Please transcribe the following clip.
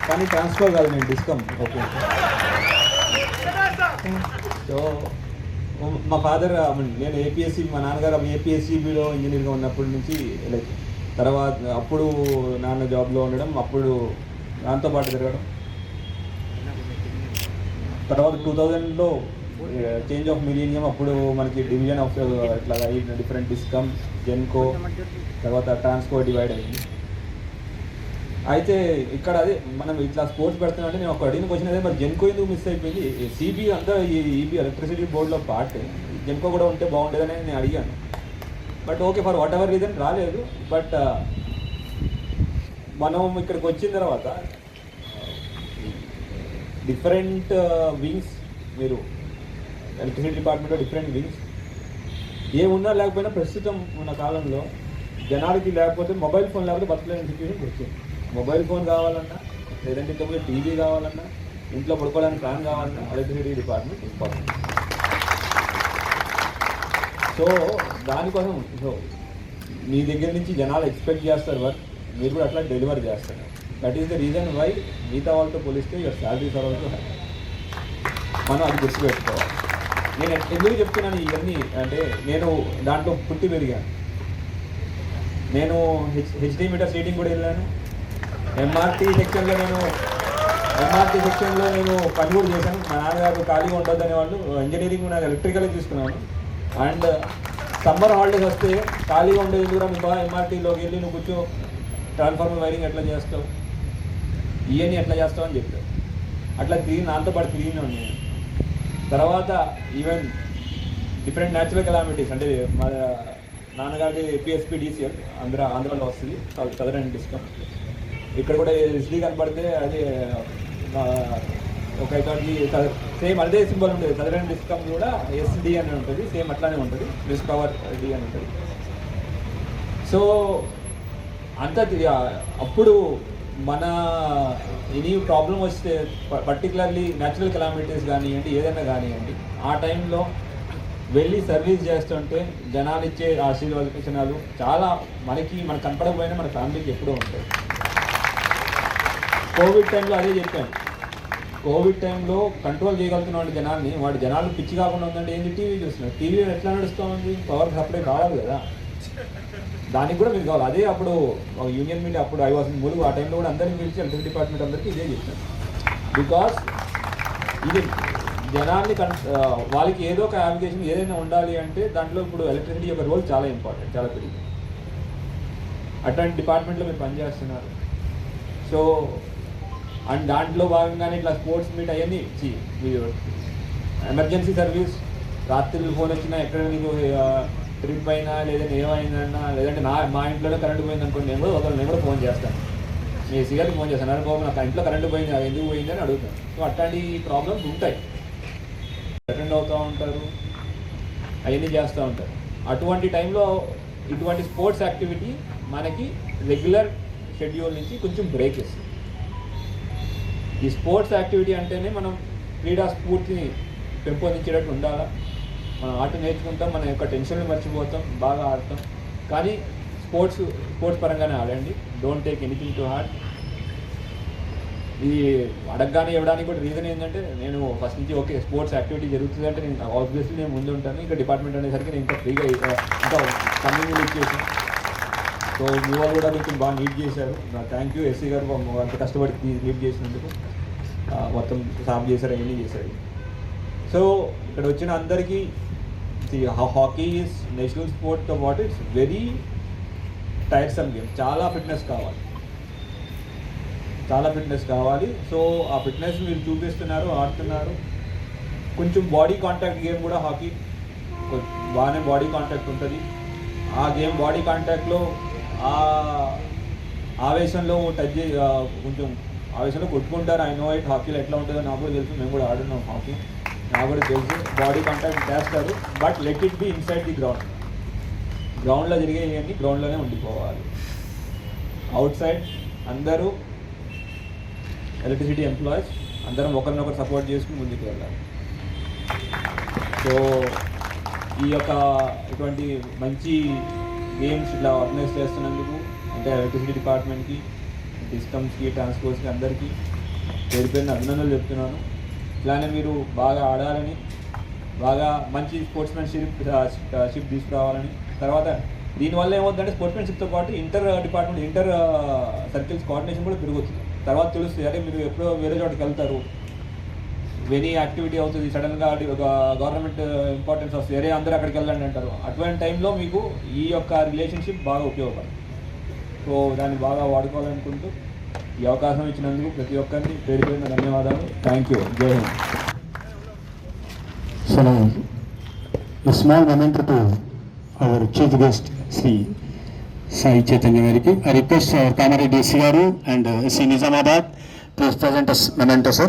కానీ ట్రాన్స్ఫర్ కాదు, నేను డిస్కమ్. ఓకే. సో మా ఫాదర్, నేను ఏపీఎస్సీ, మా నాన్నగారు ఏపీఎస్సీబీలో ఇంజనీర్గా ఉన్నప్పటి నుంచి లైక్ తర్వాత అప్పుడు నాన్న జాబ్లో ఉండడం, అప్పుడు దాంతో పాటు తిరగడం. తర్వాత 2000లో చేంజ్ ఆఫ్ మిలీనియం, అప్పుడు మనకి డివిజన్ ఆఫ్ ఇట్లా డిఫరెంట్ డిస్కమ్, జెన్కో, తర్వాత ట్రాన్స్కో డివైడ్ అయింది. అయితే ఇక్కడ అదే మనం ఇట్లా స్పోర్ట్స్ పెడుతున్నామంటే నేను ఒక అడిగిన క్వశ్చన్ అదే, మరి జెన్కో ఎందుకు మిస్ అయిపోయింది? సిబి అంతా ఈ ఈబీ ఎలక్ట్రిసిటీ బోర్డులో పార్ట్, జెన్కో కూడా ఉంటే బాగుండేదని నేను అడిగాను. But okay, for what ever reason రాలేదు. బట్ మనం ఇక్కడికి వచ్చిన తర్వాత డిఫరెంట్ వింగ్స్, మీరు ఎలక్ట్రిసిటీ డిపార్ట్మెంట్లో డిఫరెంట్ వింగ్స్ ఏమున్నా లేకపోయినా ప్రస్తుతం ఉన్న కాలంలో జనాలకి లేకపోతే మొబైల్ ఫోన్ లేకపోతే బతకలేని సిచ్యువేషన్కి వచ్చింది. మొబైల్ ఫోన్ కావాలన్నా, లేదంటే ఇంతకుముందు టీవీ కావాలన్నా, ఇంట్లో పడుకోవడానికి ఫ్యాన్ కావాలన్నా ఎలక్ట్రిసిటీ డిపార్ట్మెంట్ ఇంపార్టెంట్. సో దానికోసం సో మీ దగ్గర నుంచి జనాలు ఎక్స్పెక్ట్ చేస్తారు వర్క్, మీరు కూడా అట్లా డెలివర్ చేస్తారు. That is the reason why మిగతా వాళ్ళతో పోలిస్తే your salaries are also high. మనం అది గుర్తుపెట్టుకోవాలి. నేను ఎందుకు చెప్తున్నాను ఇవన్నీ అంటే, నేను దాంట్లో పుట్టి పెరిగాను. నేను హెచ్డీ మీటర్ సీటింగ్ కూడా వెళ్ళాను. ఎంఆర్టీ సెక్షన్లో నేను పని కూడా చేశాను. మా నాన్నగారు ఖాళీగా ఉండొద్దు అనేవాళ్ళు. ఇంజనీరింగ్ నాకు ఎలక్ట్రికల్ తీసుకున్నాను. అండ్ సమ్మర్ హాలిడేస్ వస్తే ఖాళీగా ఉండేది కూడా, మీ బాగా ఎంఆర్టీలోకి వెళ్ళి నువ్వు కూర్చో, ట్రాన్స్ఫార్మర్ వైరింగ్ ఎట్లా చేస్తావు, ఇవన్నీ ఎట్లా చేస్తావు అని చెప్పారు. అట్లా నాతో పాటు తిరిగినా నేను. తర్వాత ఈవెన్ డిఫరెంట్ న్యాచురల్ కెలామిటీస్, అంటే మా నాన్నగారి పిఎస్పీడీసీఎల్ ఆంధ్రాలో వస్తుంది, సదరన్ డిస్కమ్. ఇక్కడ కూడా ఎస్డీ కనపడితే అది ఒక ఇక్కడికి సేమ్ అదే సింబల్ ఉంటుంది. సదరన్ డిస్కమ్ కూడా ఎస్డి అని ఉంటుంది, సేమ్ అట్లానే ఉంటుంది, రిస్క్ పవర్ డి అని ఉంటుంది. సో అంత అప్పుడు మన ఎనీ ప్రాబ్లం వస్తే, పర్టికులర్లీ న్యాచురల్ కెలామిటీస్ కానివ్వండి, ఏదైనా కానివ్వండి, ఆ టైంలో వెళ్ళి సర్వీస్ చేస్తుంటే జనాలు ఇచ్చే ఆశీర్వచనాలు చాలా మనకు కనపడకపోయినా మన ఫ్యామిలీకి ఎప్పుడూ ఉంటాయి. కోవిడ్ టైంలో అదే చెప్పాను. కోవిడ్ టైంలో కంట్రోల్ చేయగలుగుతున్నాడు జనాల్ని. జనాలు పిచ్చి కాకుండా ఉందంటే ఏంటి, టీవీ చూస్తున్నారు. టీవీ ఎట్లా నడుస్తూ ఉంది, పవర్ సప్లై కావాలి కదా, దానికి కూడా మీరు కావాలి. అదే అప్పుడు యూనియన్ మీడియా, అప్పుడు ఐ వాస్ ములుగు, ఆ టైంలో కూడా అందరినీ పిలిచి ఎలక్ట్రిసిటీ డిపార్ట్మెంట్ అందరికీ ఇదే చెప్పాను. బికాస్ ఇది జనాల్ని వాళ్ళకి ఏదో ఒక అప్లికేషన్ ఏదైనా ఉండాలి అంటే దాంట్లో ఇప్పుడు ఎలక్ట్రిసిటీ యొక్క రోల్ చాలా ఇంపార్టెంట్, చాలా పెరిగింది. అట్లాంటి డిపార్ట్మెంట్లో మీరు పనిచేస్తున్నారు. సో అండ్ దాంట్లో భాగంగానే ఇట్లా స్పోర్ట్స్ మీట్ అవన్నీ ఎమర్జెన్సీ సర్వీస్, రాత్రులు ఫోన్ వచ్చినా, ఎక్కడ నీకు ట్రిప్ అయినా, లేదంటే ఏమైందన్నా, లేదంటే మా ఇంట్లోనే కరెంట్ పోయింది అనుకోండి, నేను కూడా ఫోన్ చేస్తాను, మీ ఎస్సీ గారికి ఫోన్ చేస్తాను, అరే బాబు నాకు ఇంట్లో కరెంట్ పోయింది, అది ఎందుకు పోయింది అని అడుగుతాను. సో అట్లాంటి ప్రాబ్లమ్స్ ఉంటాయి, అటెండ్ అవుతూ ఉంటారు, అవన్నీ చేస్తూ ఉంటారు. అటువంటి టైంలో ఇటువంటి స్పోర్ట్స్ యాక్టివిటీ మనకి రెగ్యులర్ షెడ్యూల్ నుంచి కొంచెం బ్రేక్ ఇస్తుంది. ఈ స్పోర్ట్స్ యాక్టివిటీ అంటేనే మనం క్రీడా స్ఫూర్తిని పెంపొందించేటట్టు ఉండాలా. మనం ఆట నేర్చుకుంటాం, మన యొక్క టెన్షన్లు మర్చిపోతాం, బాగా ఆడతాం. కానీ స్పోర్ట్స్ పరంగానే ఆడండి, don't take anything to heart. ఇది అడగగానే ఇవ్వడానికి కూడా రీజన్ ఏంటంటే, నేను ఫస్ట్ నుంచి ఓకే స్పోర్ట్స్ యాక్టివిటీ జరుగుతుంది అంటే నేను ఆబ్వియస్లీ నేను ముందు ఉంటాను. ఇంకా డిపార్ట్మెంట్ అనేసరికి నేను ఇంకా ఫ్రీగా ఇంకా కమ్యూనిటీ ఇచ్చేసాను. సో మీ వాళ్ళు కూడా కొంచెం బాగా లీడ్ చేశారు. థ్యాంక్ యూ ఎస్సీ గారు, అంత కష్టపడి లీడ్ చేసినందుకు. మొత్తం సాఫ్ చేశారు, అవన్నీ చేశారు. సో ఇక్కడ వచ్చిన అందరికీ hockey is national sport what it's very tiresome game. చాలా ఫిట్నెస్ కావాలి. సో ఆ ఫిట్నెస్ మీరు చూపిస్తున్నారు, ఆడుతున్నారు. కొంచెం బాడీ కాంటాక్ట్ గేమ్ కూడా హాకీ బాగానే బాడీ కాంటాక్ట్ ఉంటుంది. ఆ గేమ్ బాడీ కాంటాక్ట్లో ఆవేశంలో కొంచెం ఆవేశంలో కొట్టుకుంటారు. ఐ నో ఇట్, హాకీలో ఎట్లా ఉంటుందో నాకు కూడా తెలుసు, మేము కూడా ఆడున్నాం హాకీ, నాకు కూడా తెలుసు. బాడీ కాంటాక్ట్ చేస్తారు, but let it be inside the గ్రౌండ్లో జరిగేవన్నీ గ్రౌండ్లోనే ఉండిపోవాలి. అవుట్ సైడ్ అందరూ ఎలక్ట్రిసిటీ ఎంప్లాయీస్ అందరం ఒకరినొకరు సపోర్ట్ చేసుకుని ముందుకు వెళ్ళాలి. సో ఈ యొక్క ఇటువంటి మంచి గేమ్స్ ఇట్లా ఆర్గనైజ్ చేస్తున్నందుకు అంటే ఎలక్ట్రిసిటీ డిపార్ట్మెంట్కి, డిస్కమ్స్కి, ట్రాన్స్పోర్ట్స్కి అందరికీ పేరు పేరున అభినందనలు చెప్తున్నాను. ఇట్లానే మీరు బాగా ఆడాలని, బాగా మంచి స్పోర్ట్స్మెన్షిప్ తీసుకురావాలని. తర్వాత దీనివల్ల ఏమవుతుందంటే స్పోర్ట్స్మెన్షిప్తో పాటు ఇంటర్ సర్కిల్స్ కోఆర్డినేషన్ కూడా పెరుగుతుంది. తర్వాత తెలుస్తుంది, అంటే మీరు ఎప్పుడో వేరే చోటుకి వెళ్తారు, వెరీ యాక్టివిటీ అవుతుంది, సడన్గా ఒక గవర్నమెంట్ ఇంపార్టెన్స్ వస్తుంది, వేరే అందరూ అక్కడికి వెళ్ళండి అంటారు. అటువంటి టైంలో మీకు ఈ యొక్క రిలేషన్షిప్ బాగా ఉపయోగపడుతుంది. సో దాన్ని బాగా వాడుకోవాలనుకుంటూ ఈ అవకాశం ఇచ్చినందుకు ప్రతి ఒక్కరిని పేరు పేరున ధన్యవాదాలు. Thank you. జై Hind. So now, a small memento to our chief guest, Sri Sai Chaitanya Gariki. I request our Kamareddy Garu and C Nizamabad, please present us memento, sir.